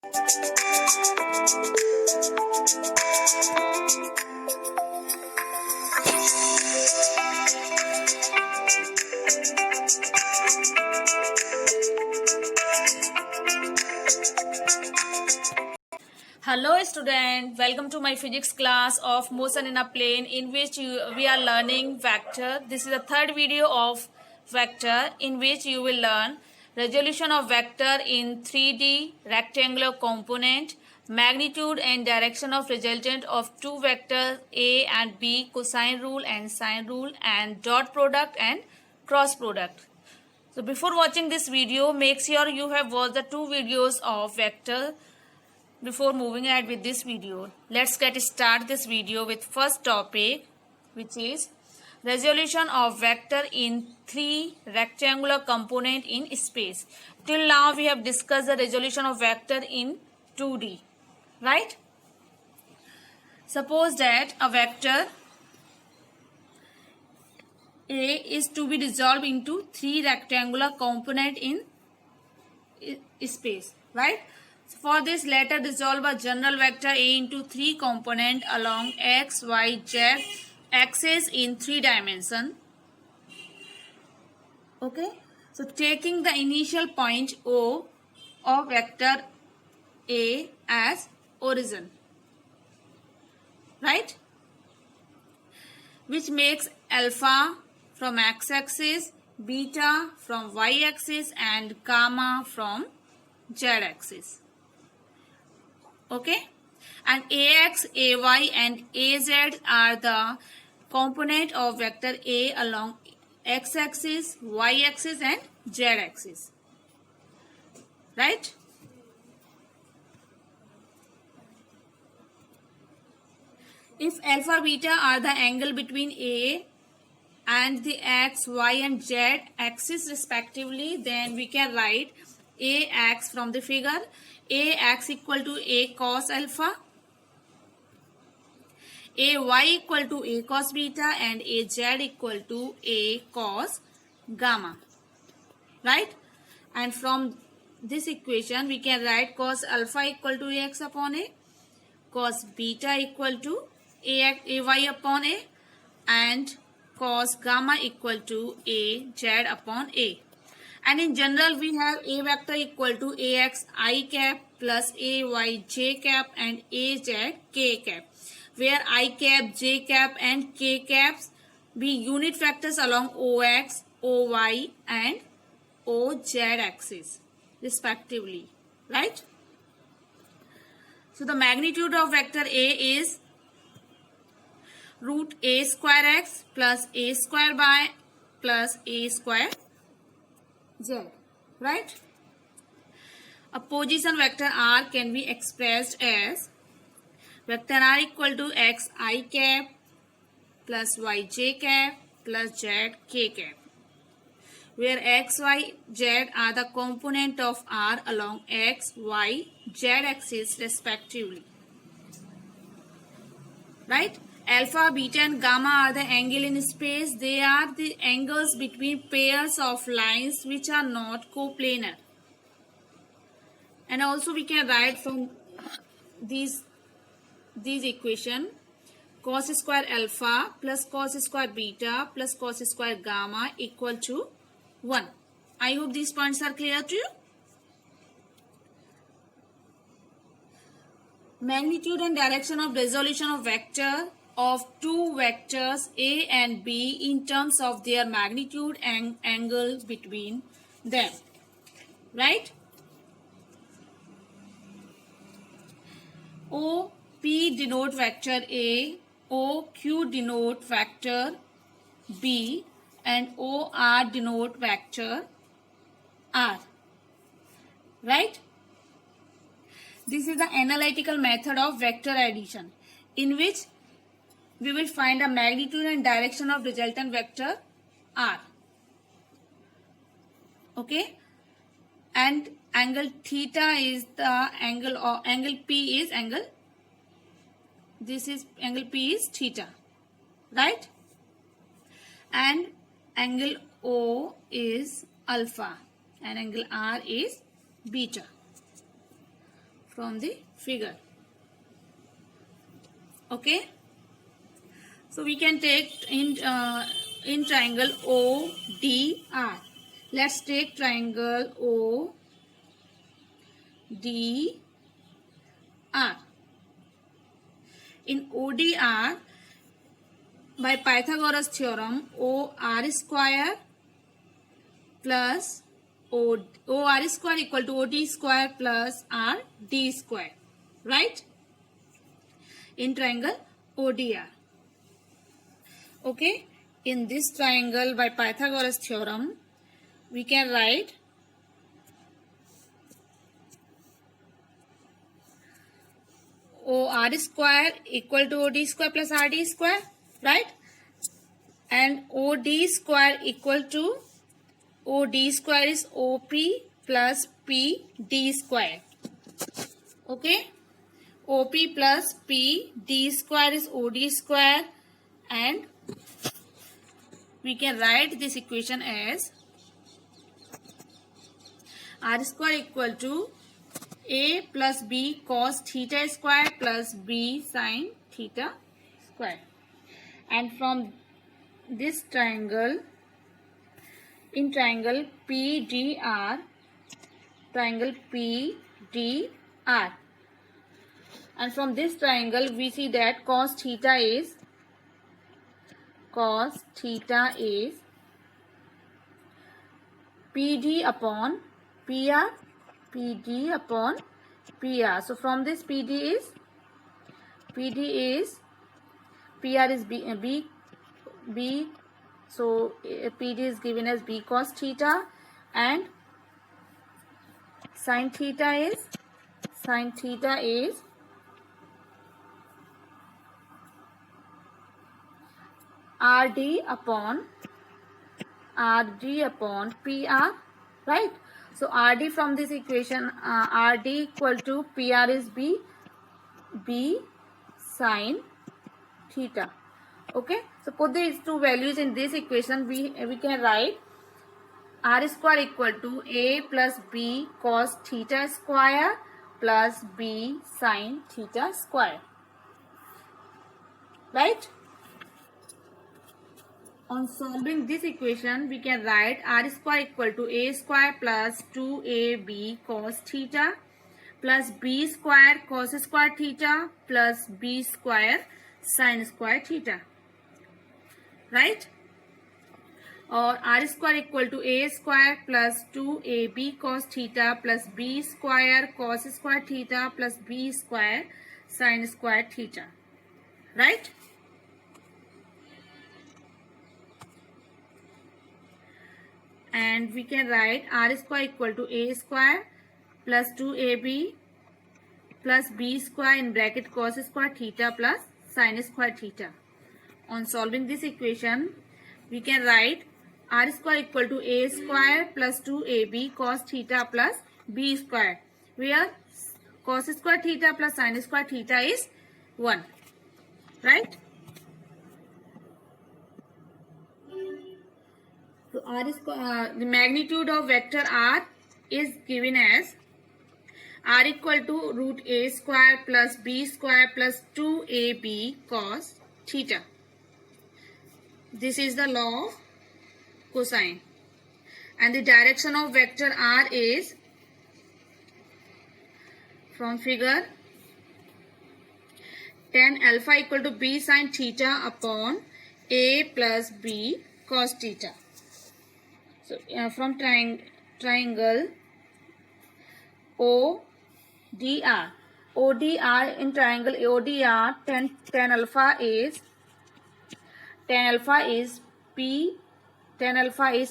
Hello student, welcome to my physics class of motion in a plane in which we are learning vector. This is the third video of vector in which you will learn resolution of vector in 3D rectangular component, magnitude and direction of resultant of two vectors A and B, cosine rule and sine rule, and dot product and cross product. So before watching this video, make sure you have watched the two videos of vector before moving ahead with this video. Let's get start this video with first topic, which is resolution of vector in three rectangular component in space. Till now we have discussed the resolution of vector in 2D, right? Suppose that a vector A is to be resolved into three rectangular component in space, right? For this, let us resolve a general vector A into three components along x, y, z axis in 3 dimensions. Okay. So taking the initial point O of vector A as origin, right? Which makes alpha from x-axis, beta from y-axis, and gamma from z-axis. Okay, and ax, ay and az are the component of vector A along x-axis, y-axis and z-axis, right? If alpha, beta are the angle between A and the x, y and z axis respectively, then we can write ax from the figure. Ax equal to A cos alpha, Ay equal to A cos beta, and Az equal to A cos gamma, right? And from this equation we can write cos alpha equal to Ax upon A, cos beta equal to Ay upon A, and cos gamma equal to Az upon A. And in general, we have A vector equal to Ax I cap plus Ay j cap and Az k cap, where I cap, j cap and k caps be unit vectors along Ox, Oy and Oz axis respectively, right? So the magnitude of vector A is root A square x plus A square y plus A square z, right? A position vector R can be expressed as vector R equal to x I cap plus y j cap plus z k cap, where x, y, z are the component of R along x, y, z axis respectively, right? Alpha, beta and gamma are the angle in space. They are the angles between pairs of lines which are not coplanar. And also we can write from these equation cos square alpha plus cos square beta plus cos square gamma equal to 1. I hope these points are clear to you. Magnitude and direction of resolution of vector of two vectors A and B in terms of their magnitude and angle between them, right? O P denote vector A, O Q denote vector B, and O R denote vector R, right? This is the analytical method of vector addition, in which we will find the magnitude and direction of resultant vector R. Okay, and angle theta is the angle, or angle P is angle, this is angle P is theta, right? And angle O is alpha and angle R is beta. from the figure. Okay, so we can take in triangle ODR. Let's take triangle ODR. In ODR, by Pythagoras theorem, OR square plus OR square equal to OD square plus RD square, right? In triangle ODR. Okay, in this triangle by Pythagoras theorem, we can write OR square equal to OD square plus RD square, right? And OD square equal to OD square is OP plus PD square. Okay, OP plus PD square is OD square, and we can write this equation as R square equal to A plus B cos theta square plus B sin theta square. And from this triangle, in triangle PDR, and from this triangle we see that cos theta is PD upon PR. So from this PR is B. So PD is given as B cos theta, and sin theta is RD upon PR, right? So RD from this equation, RD equal to PR is B sin theta. Okay, so put these two values in this equation. We can write R square equal to A plus B cos theta square plus B sin theta square, right? On solving this equation, we can write R square equal to A square plus 2AB cos theta plus B square cos square theta plus B square sin square theta, right? Or R square equal to A square plus 2AB cos theta plus B square cos square theta plus B square sin square theta, right? And we can write R square equal to A square plus 2AB plus B square in bracket cos square theta plus sin square theta. On solving this equation, we can write R square equal to A square plus 2AB cos theta plus B square, where cos square theta plus sin square theta is 1, right? So R square, the magnitude of vector R is given as R equal to root A square plus B square plus 2AB cos theta. This is the law of cosine. And the direction of vector R is, from figure, tan alpha equal to B sin theta upon A plus B cos theta. So from triangle ODR, in triangle ODR, tan alpha is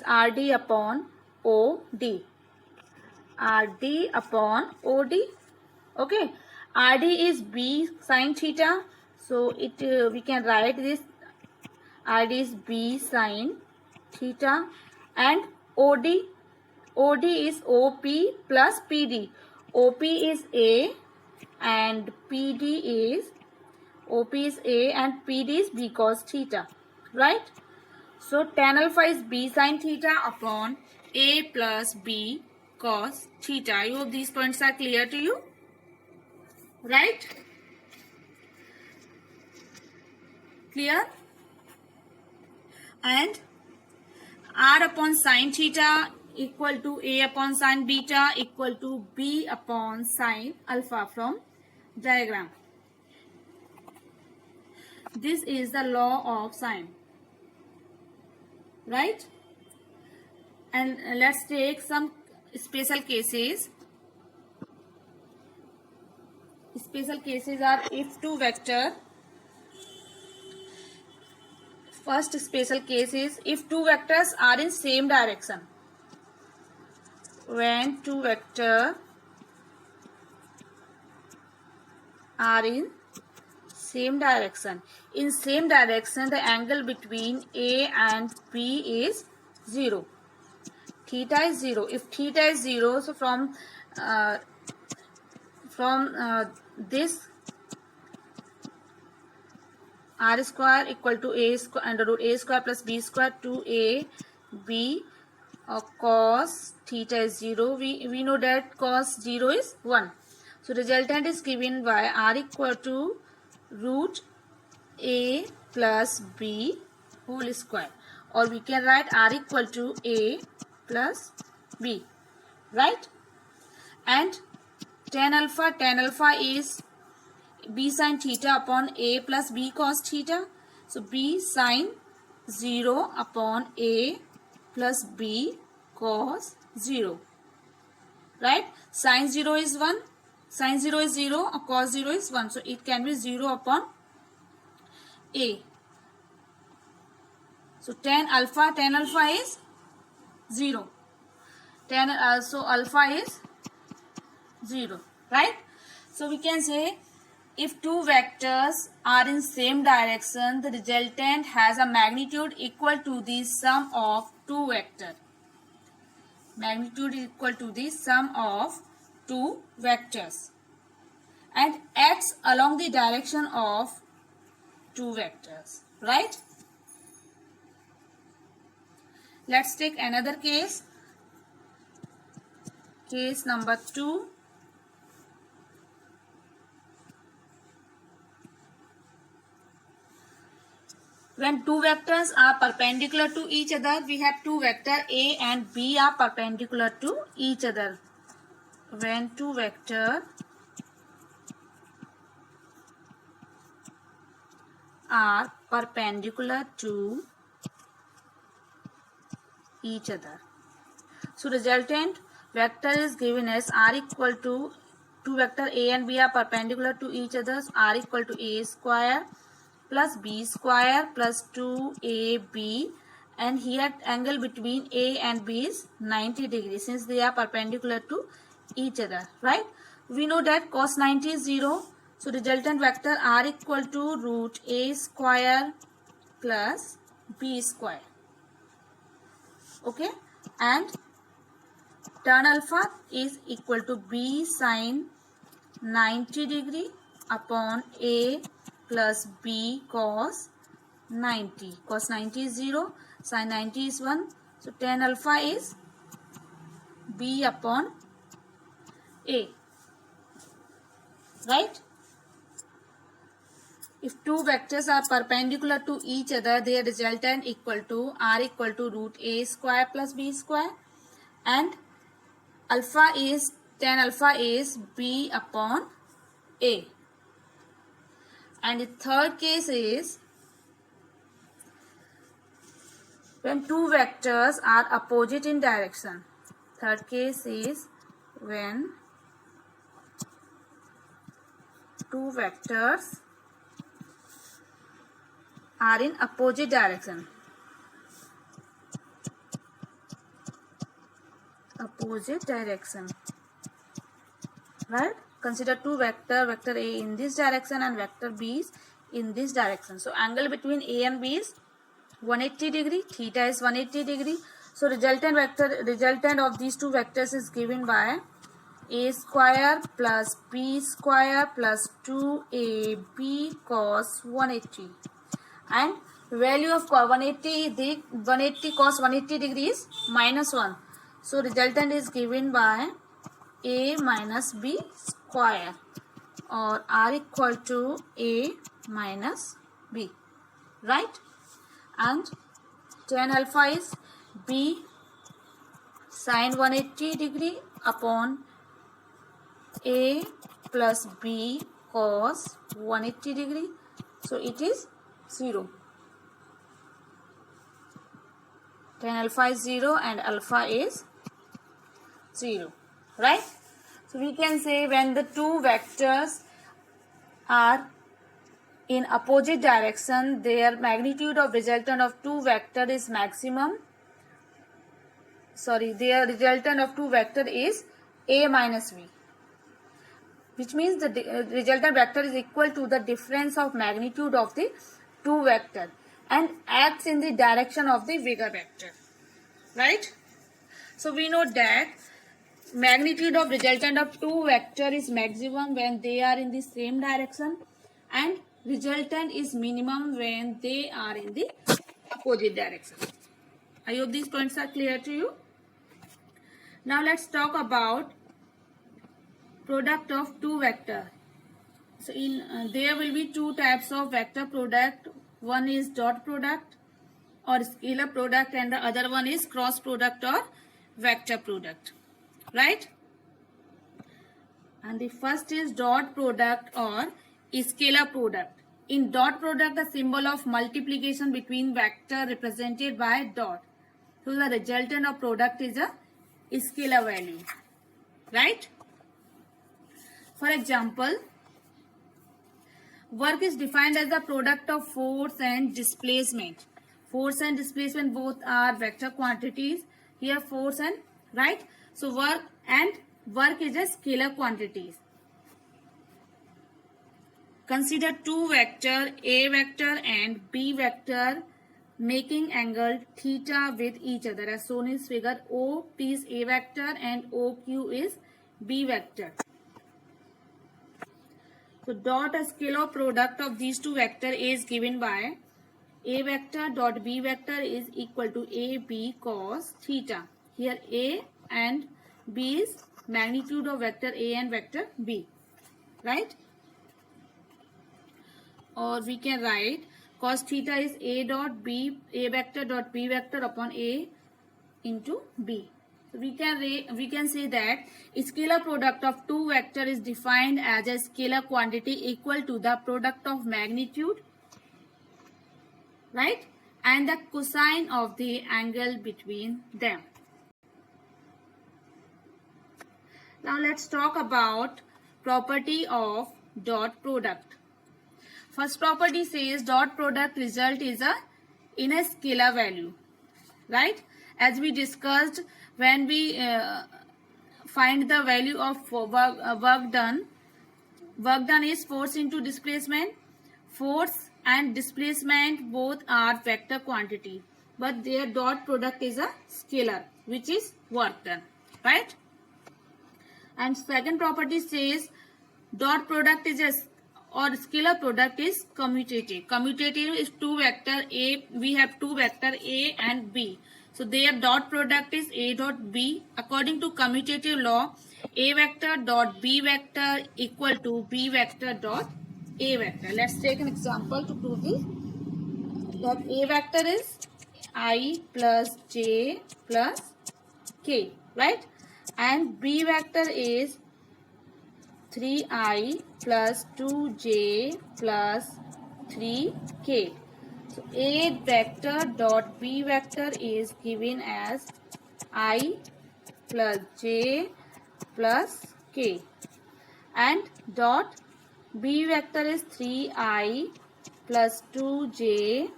RD upon OD. Okay, RD is B sin theta, so we can write this RD is B sin theta, and OD is OP plus PD. OP is A and OP is A and PD is B cos theta, right? So tan alpha is B sin theta upon A plus B cos theta. I hope these points are clear to you. right? Clear? And r upon sine theta equal to a upon sine beta equal to b upon sine alpha from diagram. This is the law of sine, right? And let's take some special cases. Special cases are if two vector. First special case is if two vectors are in same direction. When two vectors are in same direction. In same direction, the angle between A and B is 0. Theta is 0. If theta is 0, so from this r square equal to a square under root a square plus b square to a b cos theta is 0. We know that cos 0 is 1. So resultant is given by r equal to root a plus b whole square, or we can write r equal to a plus b, right? And tan alpha is b sin theta upon a plus b cos theta. So b sin 0 upon a plus b cos 0, right? Sin 0 is 1, sin 0 is 0, cos 0 is 1. So it can be 0 upon a. So tan alpha is 0. So alpha is 0, right? So we can say if two vectors are in same direction, the resultant has a magnitude equal to the sum of two vectors. Magnitude equal to the sum of two vectors and acts along the direction of two vectors, right? Let's take another case. Case number 2. When two vectors are perpendicular to each other, we have two vectors A and B are perpendicular to each other. When two vectors are perpendicular to each other. So resultant vector is given as r equal to two vector A and B are perpendicular to each other. So r equal to a square plus b square plus 2ab, and here angle between A and B is 90 degrees since they are perpendicular to each other, right? We know that cos 90 is 0. So resultant vector r equal to root a square plus b square. Okay, and tan alpha is equal to b sin 90 degree upon a plus b cos 90. Cos 90 is 0, sin 90 is 1. So tan alpha is b upon a, right? If two vectors are perpendicular to each other, their resultant equal to r equal to root a square plus b square, and tan alpha is b upon a. And the third case is when two vectors are opposite in direction. Third case is when two vectors are in opposite direction. Opposite direction, right? Consider two vector A in this direction and vector B is in this direction. So angle between A and B is 180 degree. Theta is 180 degree. So resultant of these two vectors is given by a square plus b square plus 2ab cos 180, and value of 180 cos 180 degree is -1. So resultant is given by a minus b square. or R equal to A minus B, right? And tan alpha is B sin 180 degree upon A plus B cos 180 degree. So it is 0. Tan alpha is 0 and alpha is 0, right? So we can say when the two vectors are in opposite direction, their magnitude of resultant of two vector is maximum. Their resultant of two vector is A minus B, which means the resultant vector is equal to the difference of magnitude of the two vector and acts in the direction of the bigger vector, right? So we know that magnitude of resultant of two vector is maximum when they are in the same direction and resultant is minimum when they are in the opposite direction. I hope these points are clear to you. Now let's talk about product of two vector. So there will be two types of vector product. One is dot product or scalar product and the other one is cross product or vector product, right? And the first is dot product or scalar product. In dot product, the symbol of multiplication between vector represented by dot. So the resultant of product is a scalar value, right? For example, work is defined as the product of force and displacement. Force and displacement both are vector quantities. Here force and, right? So work is a scalar quantities. Consider two vector A vector and B vector making angle theta with each other as shown in figure. OP is A vector and OQ is B vector. So dot a scalar product of these two vector is given by A vector dot B vector is equal to AB cos theta. Here A and B is magnitude of vector A and vector B, right? Or we can write cos theta is A vector dot B vector upon A into B. So we can say that scalar product of two vector is defined as a scalar quantity equal to the product of magnitude, right, and the cosine of the angle between them. Now let's talk about property of dot product. First property says dot product result is in a scalar value, right? As we discussed, when we find the value of work done is force into displacement. Force and displacement both are vector quantity, but their dot product is a scalar, which is work done, right? And second property says dot product is or scalar product is commutative. Commutative is two vector A. We have two vector A and B. So their dot product is A dot B. According to commutative law, A vector dot B vector equal to B vector dot A vector. Let's take an example to prove this. That A vector is I plus J plus K, right? And B vector is 3I plus 2J plus 3K. So A vector dot B vector is given as I plus J plus K and dot B vector is 3I plus 2J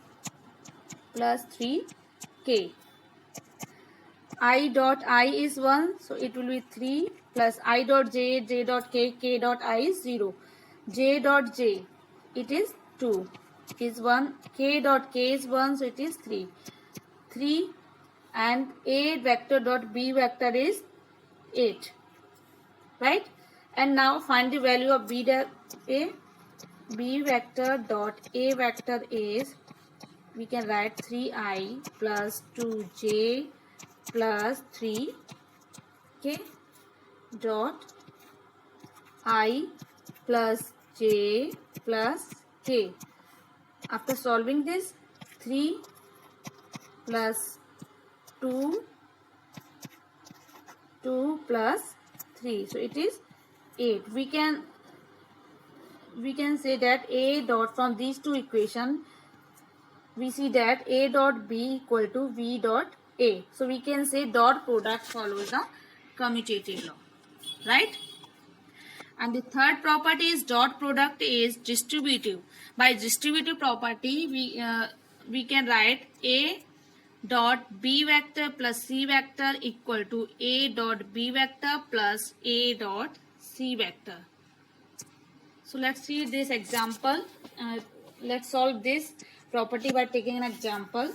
plus 3K. I dot I is 1, so it will be 3 plus I dot J, J dot K, K dot I is 0. J dot J, it is 2, is 1. K dot K is 1, so it is 3. 3 and A vector dot B vector is 8, right? And now find the value of B vector dot A vector is, we can write 3I plus 2J plus 3K dot I plus j plus k. After solving this, 3 plus 2 plus 3, so it is 8. We can say that a dot, from these two equations we see that a dot b equal to v dot a. So we can say dot product follows the commutative law, right? And the third property is dot product is distributive. By distributive property, we can write a dot b vector plus c vector equal to a dot b vector plus a dot c vector. So let's see this example. Let's solve this property by taking an example.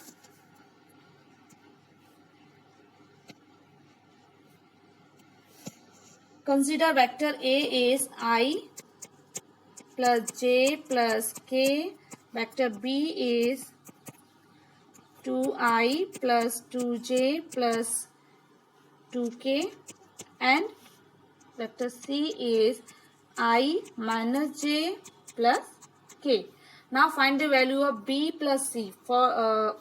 Consider vector A is I plus j plus k. Vector B is 2i plus 2j plus 2k. And vector C is I minus j plus k. Now find the value of B plus C. For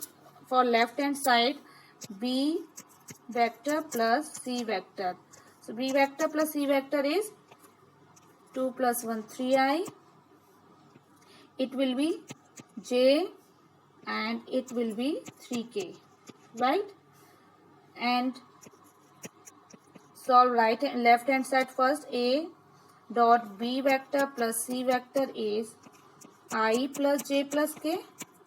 left hand side, B vector plus C vector. So B vector plus C vector is 2 plus 1 3i. It will be j and it will be 3k, right? And solve left hand side first. A dot B vector plus C vector is I plus j plus k,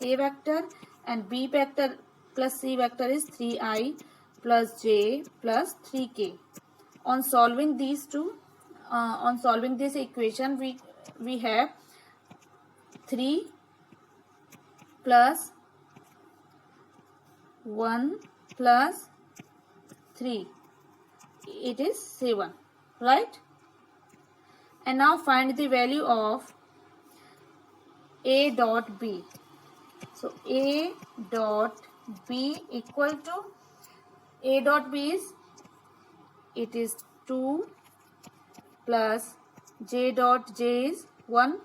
A vector, and B vector plus C vector is 3i plus j plus 3k. On solving these two, on solving this equation, we have 3 plus 1 plus 3. It is 7, right? And now find the value of A dot B. So A dot B equal to, A dot B is, it is 2 plus j dot j is 1.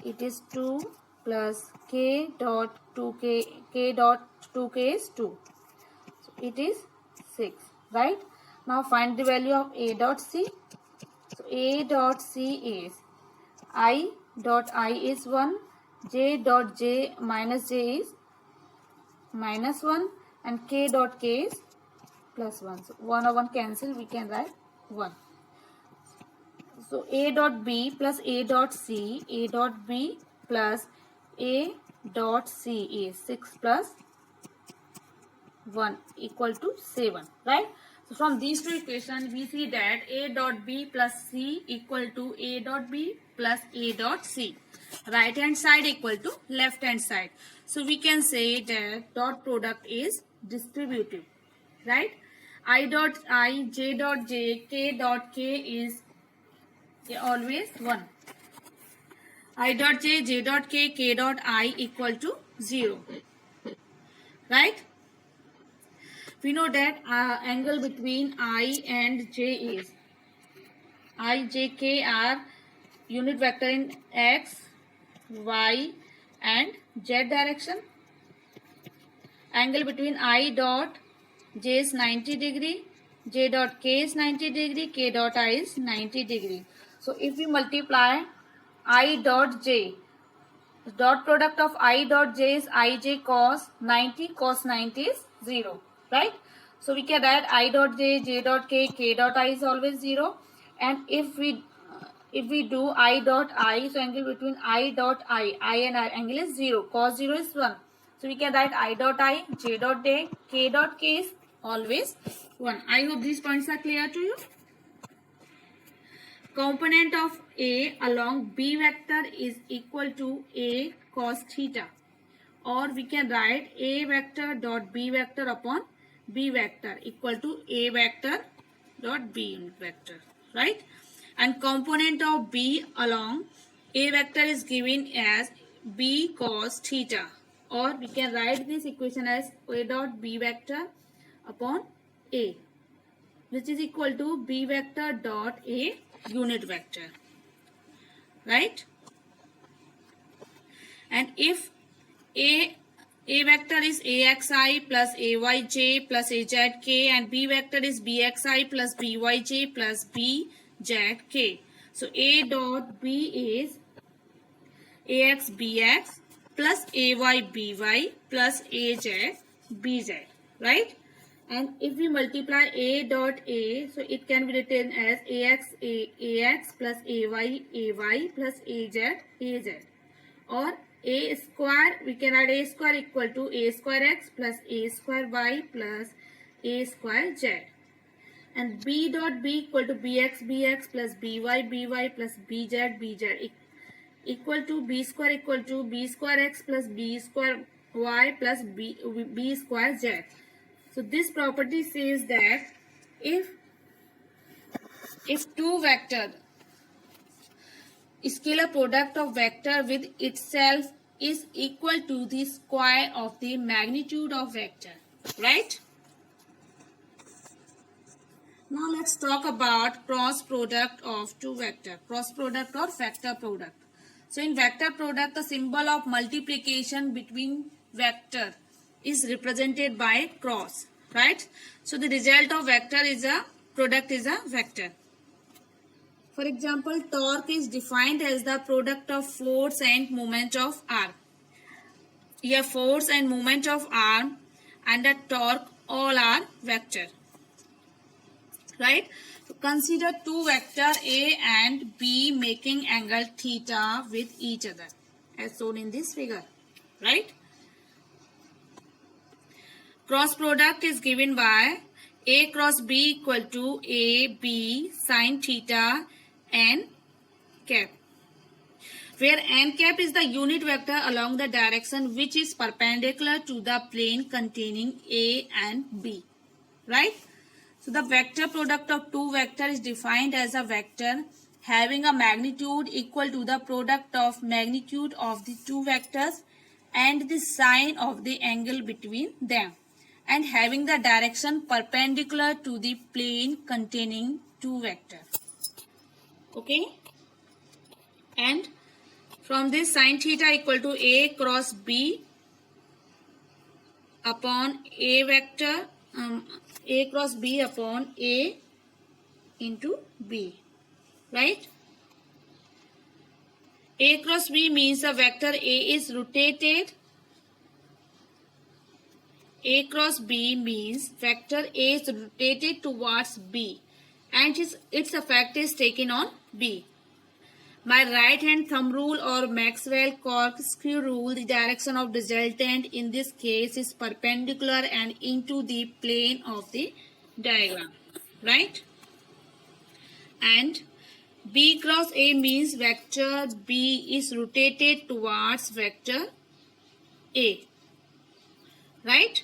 It is 2 plus k dot 2k, k dot 2k is 2. So it is 6, right? Now find the value of A dot C. So A dot C is I dot I is 1, j dot j minus j is minus 1, and k dot k is plus 1. So 1 or 1 cancel, we can write 1. So A dot B plus A dot C, A dot B plus A dot C is 6 plus 1 equal to 7, right? So from these two equations, we see that A dot B plus C equal to A dot B plus A dot C. Right hand side equal to left hand side. So we can say that dot product is distributive, right? I dot I, j dot j, k dot k is always 1. I dot j, j dot k, k dot I equal to 0, right? We know that angle between I and j is, I, j, k are unit vector in x, y and z direction. Angle between I dot j is 90 degree, j dot k is 90 degree, k dot I is 90 degree. So if we multiply I dot j, the dot product of I dot j is ij cos 90, cos 90 is 0, right? So we can write I dot j, j dot k, k dot I is always 0. And if we do I dot I, so angle between I dot I and I angle is 0, cos 0 is 1. So we can write I dot I, j dot j, k dot k is always 1. I hope these points are clear to you. Component of A along B vector is equal to A cos theta. Or we can write A vector dot B vector upon B vector equal to A vector dot B unit vector, right? And component of B along A vector is given as B cos theta. Or we can write this equation as A dot B vector upon A, which is equal to B vector dot A unit vector. right? And if a vector is axi plus ayj plus azk, and b vector is bxi plus byj plus bzk. So a dot b is ax bx plus ay by plus az bz, right? And if we multiply a dot a, so it can be written as ax plus ay plus az. Or a square, we can add a square equal to a square x plus a square y plus a square z. And b dot b equal to bx plus by plus bz equal to b square x plus b square y plus b square z. So this property says that if two vector scalar product of vector with itself is equal to the square of the magnitude of vector, right? Now let's talk about cross product of two vector, cross product or vector product. So in vector product, the symbol of multiplication between vector is represented by cross, right? So the result of vector is a product is a vector. For example, torque is defined as the product of force and moment of arm. Here force and moment of arm and the torque all are vector, right? So consider two vector A and B making angle theta with each other as shown in this figure, right? Cross product is given by A cross B equal to A B sin theta n cap, where n cap is the unit vector along the direction which is perpendicular to the plane containing A and B, right? So the vector product of two vectors is defined as a vector having a magnitude equal to the product of magnitude of the two vectors and the sine of the angle between them, and having the direction perpendicular to the plane containing two vectors. Okay, and from this sin theta equal to A cross B upon A vector, A cross B upon A into B, right? A cross B means the vector A is rotated. A cross B means vector A is rotated towards B and its effect is taken on B. By right hand thumb rule or Maxwell corkscrew rule, the direction of resultant in this case is perpendicular and into the plane of the diagram, right? And B cross A means vector B is rotated towards vector A, right?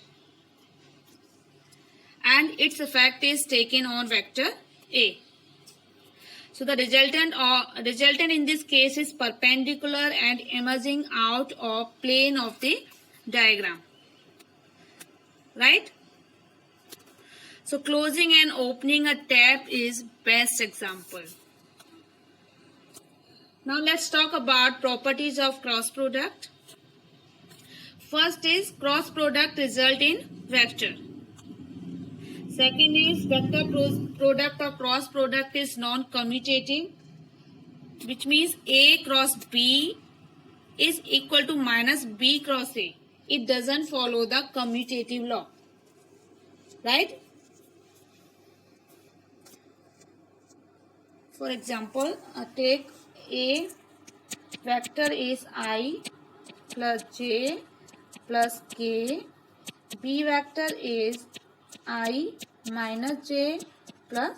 And its effect is taken on vector A. So the resultant in this case is perpendicular and emerging out of plane of the diagram, right? So closing and opening a tap is best example. Now let's talk about properties of cross product. First is cross product result in vector. Second is vector product or cross product is non-commutative, which means A cross B is equal to minus B cross A. It doesn't follow the commutative law, right? For example, take A vector is I plus J plus K. B vector is I minus J plus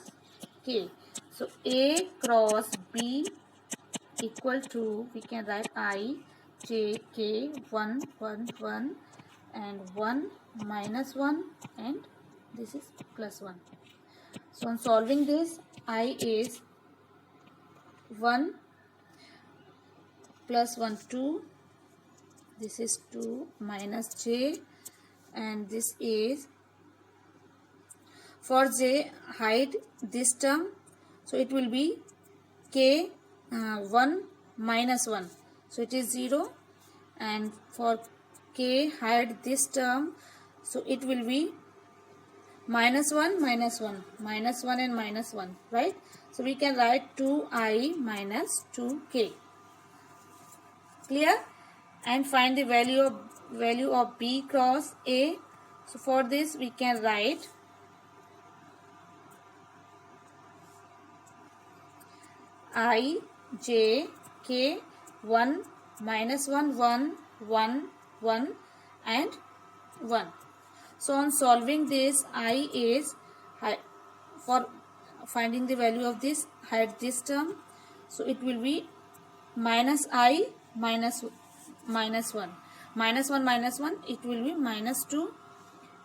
K. So A cross B equal to, we can write I, J, K, 1, 1, 1 and 1 minus 1 and this is plus 1. So on solving this, I is 1 plus 1, 2. This is 2 minus J and this is, for J hide this term, so it will be K 1 minus 1, so it is 0. And for k, hide this term, so it will be minus 1 minus 1, minus 1 and minus 1, right? So we can write 2i minus 2k. Clear? And find the value of b cross a. So for this we can write I j k 1 minus 1 1 1 1 and 1. So on solving this, I is for finding the value of this, hide this term, so it will be minus I minus 1, minus 1 minus 1, it will be minus 2.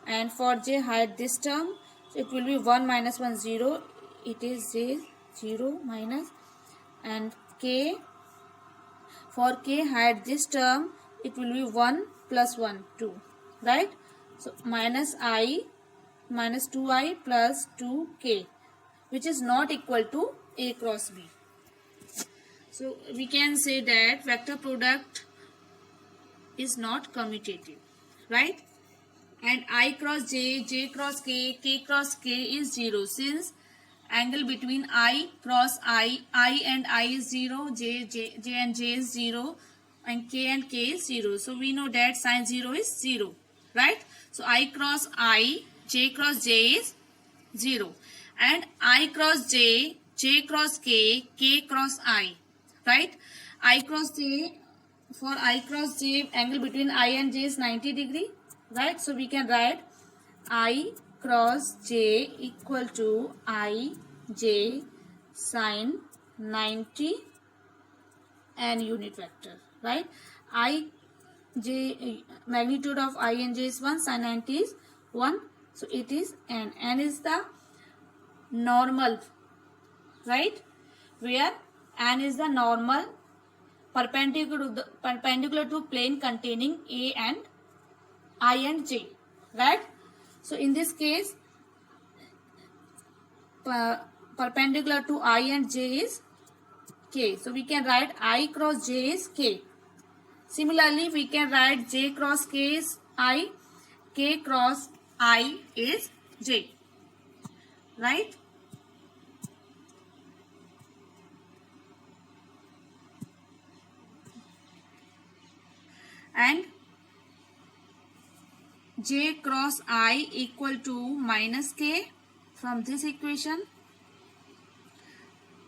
And for j, hide this term, so it will be 1 minus 1 0, it is j 0 minus. And k, for k, hide this term, it will be 1 plus 1 2, right? So minus I minus 2i plus 2k, which is not equal to a cross b. So we can say that vector product is not commutative, right? And I cross j, j cross k, k cross k is 0, since angle between I cross I and I is 0, j and j is 0, and k is 0. So we know that sin 0 is 0, right? So I cross I, j cross j is 0. And I cross j, j cross k, k cross I, right? I cross j, for I cross j, angle between I and j is 90 degree, right? So we can write I cross j equal to I j sin 90 and unit vector, right? I j, magnitude of I and j is 1, sin 90 is 1, so it is n. N is the normal, right? Where n is the normal perpendicular to plane containing a and I and j, right? So in this case, perpendicular to I and j is k. So we can write I cross j is k. Similarly, we can write j cross k is I, k cross I is j, right? And j cross I equal to minus k from this equation.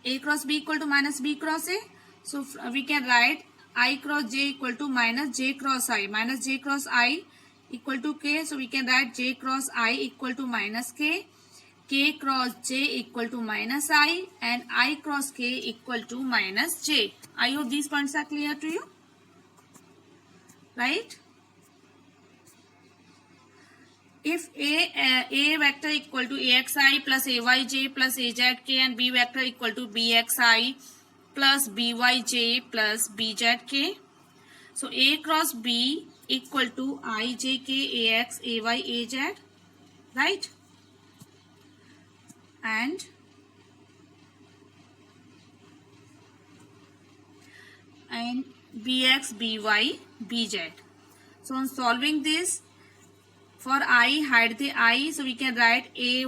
A cross b equal to minus b cross a. So we can write I cross j equal to minus j cross I. Minus j cross I equal to k. So we can write j cross I equal to minus k. K cross j equal to minus I. And I cross k equal to minus j. I hope these points are clear to you. Right? If a vector equal to axi plus ayj plus azk and b vector equal to bxi plus byj plus bzk, so a cross b equal to ijk ax ay az, right? And bx by bz. So on solving this, for I, hide the I, so we can write ay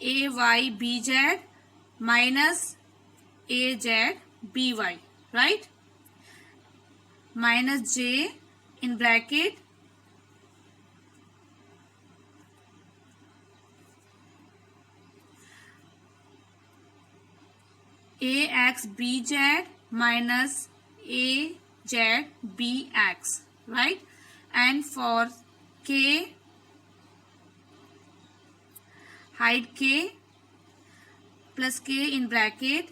bz minus az by, right? Minus j in bracket ax bz minus az bx, right? And for k, hide k plus k in bracket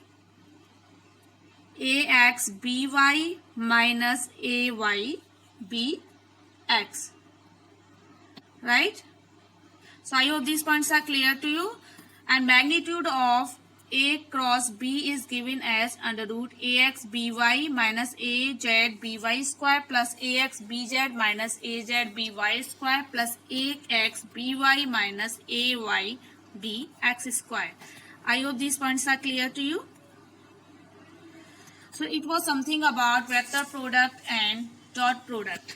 ax by minus ay bx, right? So I hope these points are clear to you. And magnitude of a cross b is given as under root ax by minus az by square plus ax bz minus az by square plus ax by minus ay bx square. I hope these points are clear to you. So it was something about vector product and dot product.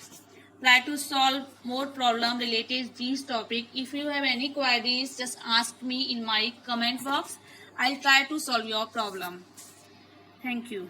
Try to solve more problem related to this topic. If you have any queries, just ask me in my comment box. I'll try to solve your problem. Thank you.